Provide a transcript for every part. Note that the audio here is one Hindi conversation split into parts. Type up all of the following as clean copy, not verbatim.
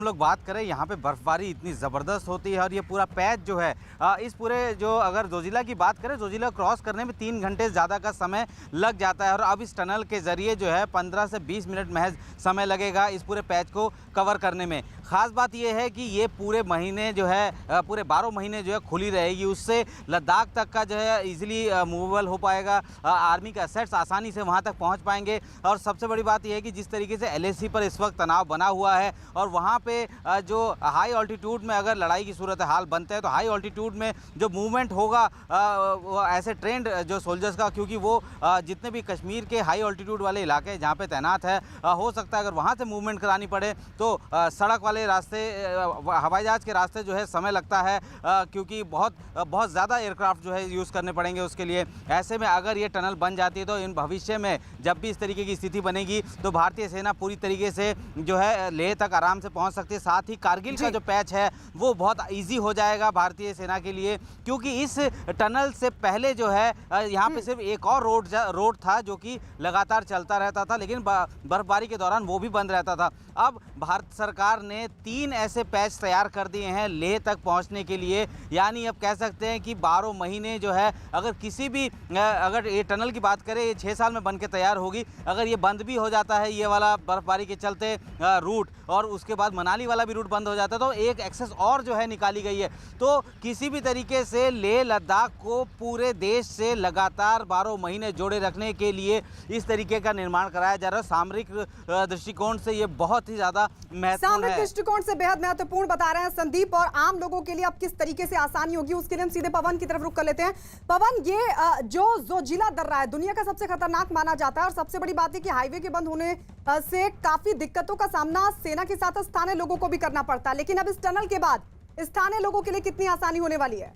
हम लोग बात करें, यहाँ पे बर्फबारी इतनी ज़बरदस्त होती है और ये पूरा पैच जो है इस पूरे जो अगर जोजिला की बात करें, जोजिला क्रॉस करने में 3 घंटे ज़्यादा का समय लग जाता है और अब इस टनल के ज़रिए जो है 15 से 20 मिनट महज समय लगेगा इस पूरे पैच को कवर करने में। ख़ास बात यह है कि ये पूरे महीने जो है पूरे 12 महीने जो है खुली रहेगी, उससे लद्दाख तक का जो है ईजिली मूवेबल हो पाएगा, आर्मी के असेट्स आसानी से वहाँ तक पहुँच पाएंगे। और सबसे बड़ी बात यह है कि जिस तरीके से LAC पर इस वक्त तनाव बना हुआ है और वहाँ पे जो हाई ऑल्टीट्यूड में अगर लड़ाई की सूरत हाल बनते हैं तो हाई ऑल्टीट्यूड में जो मूवमेंट होगा वो ऐसे ट्रेंड जो सोल्जर्स का, क्योंकि वो जितने भी कश्मीर के हाई ऑल्टीट्यूड वाले इलाके जहाँ पे तैनात है, हो सकता है अगर वहाँ से मूवमेंट करानी पड़े तो सड़क वाले रास्ते, हवाई जहाज़ के रास्ते जो है समय लगता है, क्योंकि बहुत ज़्यादा एयरक्राफ्ट जो है यूज़ करने पड़ेंगे उसके लिए। ऐसे में अगर ये टनल बन जाती है तो इन भविष्य में जब भी इस तरीके की स्थिति बनेगी तो भारतीय सेना पूरी तरीके से जो है लेह तक आराम से पहुंच सकती है। साथ ही कारगिल का जो पैच है वो बहुत इजी हो जाएगा भारतीय सेना के लिए, क्योंकि इस टनल से पहले जो है यहाँ पे सिर्फ एक और रोड था जो कि लगातार चलता रहता था, लेकिन बर्फबारी के दौरान वो भी बंद रहता था। अब भारत सरकार ने 3 ऐसे पैच तैयार कर दिए हैं लेह तक पहुँचने के लिए, यानी अब कह सकते हैं कि 12 महीने जो है अगर किसी भी अगर ये टनल की बात करें, ये 6 साल में बन के तैयार होगी। अगर ये बंद भी हो जाता है ये वाला बर्फबारी के चलते रूट, और उसके बाद मनाली वाला भी रूट बंद हो जाता है, तो एक एक्सेस और जो है निकाली गई है। तो किसी भी तरीके से लेह लद्दाख को पूरे देश से लगातार 12 महीने जोड़े रखने के लिए इस तरीके का निर्माण कराया जा रहा है। सामरिक दृष्टिकोण से ये बहुत ही ज्यादा महत्वपूर्ण है। सामरिक दृष्टिकोण से बेहद महत्वपूर्ण बता रहे हैं संदीप, और आम लोगों के लिए अब किस तरीके से आसानी होगी उसके लिए हम सीधे पवन की तरफ रुख कर लेते हैं। पवन, ये जो जोजिला दर्रा है दुनिया का सबसे खतरनाक माना जाता है और सबसे बड़ी बात है कि हाईवे के बंद होने से काफी दिक्कतों का सामना सेना के साथ स्थानीय लोगों को भी करना पड़ता है, लेकिन अब इस टनल के बाद स्थानीय लोगों के लिए कितनी आसानी होने वाली है?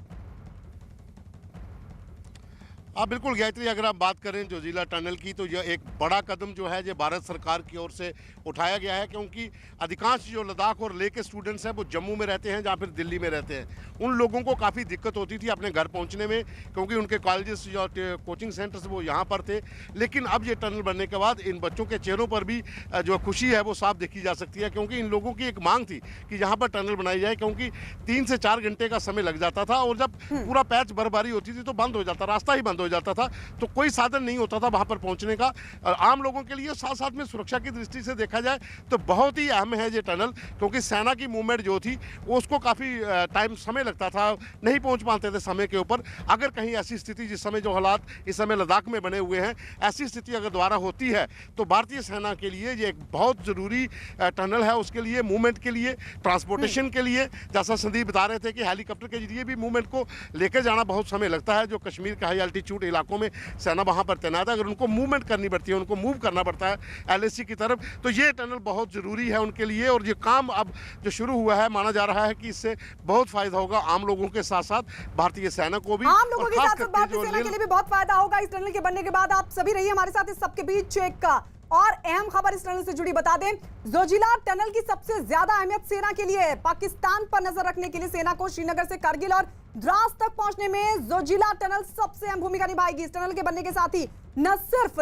हाँ बिल्कुल गायत्री, अगर आप बात करें जोजिला टनल की तो यह एक बड़ा कदम जो है ये भारत सरकार की ओर से उठाया गया है, क्योंकि अधिकांश जो लद्दाख और लेह के स्टूडेंट्स हैं वो जम्मू में रहते हैं या फिर दिल्ली में रहते हैं। उन लोगों को काफ़ी दिक्कत होती थी अपने घर पहुंचने में, क्योंकि उनके कॉलेजेस या कोचिंग सेंटर्स वो यहाँ पर थे। लेकिन अब ये टनल बनने के बाद इन बच्चों के चेहरों पर भी जो खुशी है वो साफ देखी जा सकती है, क्योंकि इन लोगों की एक मांग थी कि यहाँ पर टनल बनाई जाए, क्योंकि 3 से 4 घंटे का समय लग जाता था और जब पूरा पैच बर्फबारी होती थी तो बंद हो जाता, रास्ता ही बंद हो जाता था, तो कोई साधन नहीं होता था वहां पर पहुंचने का। आम लोगों के लिए साथ साथ में सुरक्षा की दृष्टि से देखा जाए तो बहुत ही अहम है ये टनल, क्योंकि सेना की मूवमेंट जो थी वो उसको काफ़ी टाइम समय लगता था, नहीं पहुंच पाते थे समय के ऊपर। अगर कहीं ऐसी स्थिति, जिस समय जो हालात इस समय लद्दाख में बने हुए हैं, ऐसी स्थिति अगर दोबारा होती है तो भारतीय सेना के लिए ये एक बहुत ज़रूरी टनल है, उसके लिए मूवमेंट के लिए, ट्रांसपोर्टेशन के लिए। जैसा संदीप बता रहे थे कि हेलीकॉप्टर के जरिए भी मूवमेंट को लेकर जाना बहुत समय लगता है। जो कश्मीर के हाई अल्टीट्यूड इलाकों में सेना वहां पर तैनात है, अगर उनको मूवमेंट करनी पड़ती है, उनको मूव करना पड़ता है LAC की तरफ, तो ये टनल बहुत ज़रूरी है उनके लिए। और ये काम अब जो शुरू हुआ है, माना जा रहा है कि इससे बहुत फायदा होगा आम लोगों के साथ साथ भारतीय सेना को भी, आम लोगों के साथ साथ भारतीय सेना के लिए भी बहुत फायदा होगा इस टनल के बनने के बाद। आप सभी रहिए हमारे साथ इस सबके बीच। एक और अहम खबर इस टनल से जुड़ी बता दें, जोजिला टनल की सबसे ज्यादा अहमियत सेना के लिए है। पाकिस्तान पर नजर रखने के लिए सेना को श्रीनगर से करगिल और द्रास तक पहुंचने में जोजिला टनल सबसे अहम भूमिका निभाएगी। इस टनल के बनने के साथ ही न सिर्फ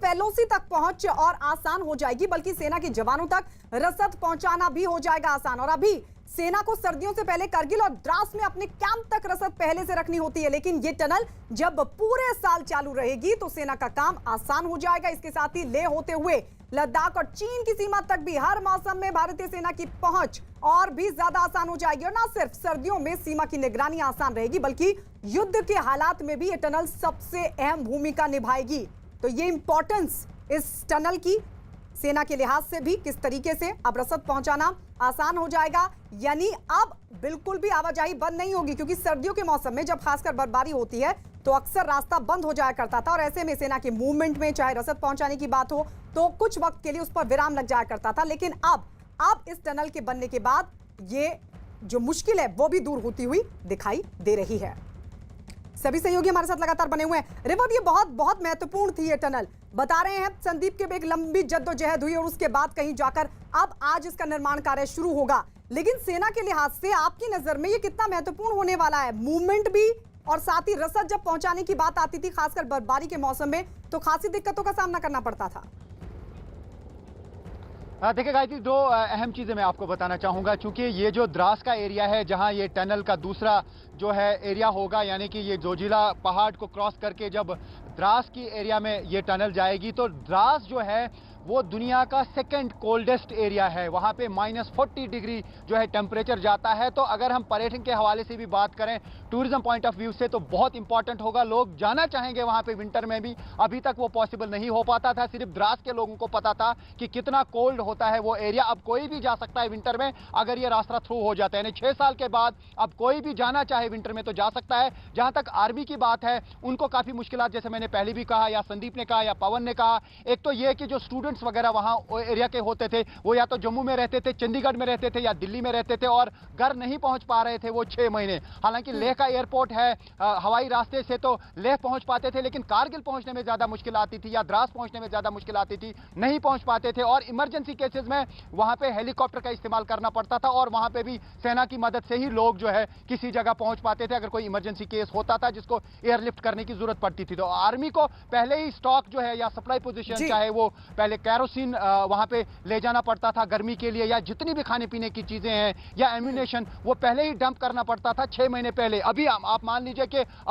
LOC तक पहुंच और आसान हो जाएगी, बल्कि सेना के जवानों तक रसद पहुंचाना भी हो जाएगा आसान। और अभी सेना को सर्दियों से पहले करगिल और द्रास में अपने कैंप तक रसद पहले से रखनी होती है, लेकिन ये टनल जब पूरे साल चालू रहेगी तो सेना का काम आसान हो जाएगा। इसके साथ ही लेह होते हुए लद्दाख और चीन की सीमा तक भी हर मौसम में भारतीय सेना की पहुंच और भी ज्यादा आसान हो जाएगी। और न सिर्फ सर्दियों में सीमा की निगरानी आसान रहेगी, बल्कि युद्ध के हालात में भी ये टनल सबसे अहम भूमिका निभाएगी। तो ये इंपॉर्टेंस इस टनल की सेना के लिहाज से भी, किस तरीके से अब रसद पहुंचाना आसान हो जाएगा, यानी अब बिल्कुल भी आवाजाही बंद नहीं होगी। क्योंकि सर्दियों के मौसम में जब खासकर बर्फबारी होती है तो अक्सर रास्ता बंद हो जाया करता था, और ऐसे में सेना के मूवमेंट में चाहे रसद पहुंचाने की बात हो तो कुछ वक्त के लिए उस पर विराम लग जाया करता था। लेकिन अब इस टनल के बनने के बाद ये जो मुश्किल है वो भी दूर होती हुई दिखाई दे रही है। सभी सहयोगी हमारे साथ लगातार बने हुए हैं। रिवत, ये बहुत बहुत महत्वपूर्ण थी ये टनल, बता रहे हैं संदीप के एक लंबी जद्दोजहद हुई और उसके बाद कहीं जाकर अब आज इसका निर्माण कार्य शुरू होगा। लेकिन सेना के लिहाज से आपकी नजर में ये कितना महत्वपूर्ण होने वाला है? मूवमेंट भी और साथ ही रसद जब पहुंचाने की बात आती थी, खासकर बर्फबारी के मौसम में, तो खासी दिक्कतों का सामना करना पड़ता था। देखिए गायत्री, दो अहम चीज़ें मैं आपको बताना चाहूँगा। चूँकि ये जो द्रास का एरिया है, जहाँ ये टनल का दूसरा जो है एरिया होगा, यानी कि ये जोजिला पहाड़ को क्रॉस करके जब द्रास की एरिया में ये टनल जाएगी, तो द्रास जो है वो दुनिया का सेकंड कोल्डेस्ट एरिया है। वहाँ पे -40 डिग्री जो है टेम्परेचर जाता है। तो अगर हम पर्यटन के हवाले से भी बात करें, टूरिज्म पॉइंट ऑफ व्यू से, तो बहुत इंपॉर्टेंट होगा। लोग जाना चाहेंगे वहाँ पे विंटर में भी। अभी तक वो पॉसिबल नहीं हो पाता था, सिर्फ द्रास के लोगों को पता था कि कितना कोल्ड होता है वो एरिया। अब कोई भी जा सकता है विंटर में अगर ये रास्ता थ्रू हो जाता है, यानी 6 साल के बाद अब कोई भी जाना चाहे विंटर में तो जा सकता है। जहाँ तक आर्मी की बात है, उनको काफ़ी मुश्किलात, जैसे मैंने पहले भी कहा, या संदीप ने कहा या पवन ने कहा, एक तो ये कि जो स्टूडेंट्स वगैरह वहाँ एरिया के होते थे, वो या तो जम्मू में रहते थे, चंडीगढ़ में रहते थे, या दिल्ली में रहते थे, और घर नहीं पहुंच पा रहे थे वो 6 महीने। हालांकि लेह का एयरपोर्ट है, हवाई रास्ते से तो लेह पहुंच पाते थे, लेकिन कारगिल पहुंचने में ज्यादा मुश्किल आती थी, या द्रास पहुंचने में ज्यादा मुश्किल आती थी, नहीं पहुंच पाते थे। और इमरजेंसी केसेस में वहां पे हेलीकॉप्टर का इस्तेमाल करना पड़ता था, और वहां पे भी सेना की मदद से ही लोग जो है किसी जगह पहुंच पाते थे अगर कोई इमरजेंसी केस होता था जिसको एयरलिफ्ट करने की जरूरत पड़ती थी। तो आर्मी को पहले ही स्टॉक जो है या सप्लाई पोजीशन, चाहे वो पहले कैरोसिन वहां पे ले जाना पड़ता था गर्मी के लिए, या जितनी भी खाने पीने की चीजें हैं या एम्यूनेशन, वो पहले ही डंप करना पड़ता था 6 महीने पहले। अभी आप मान लीजिए कि अब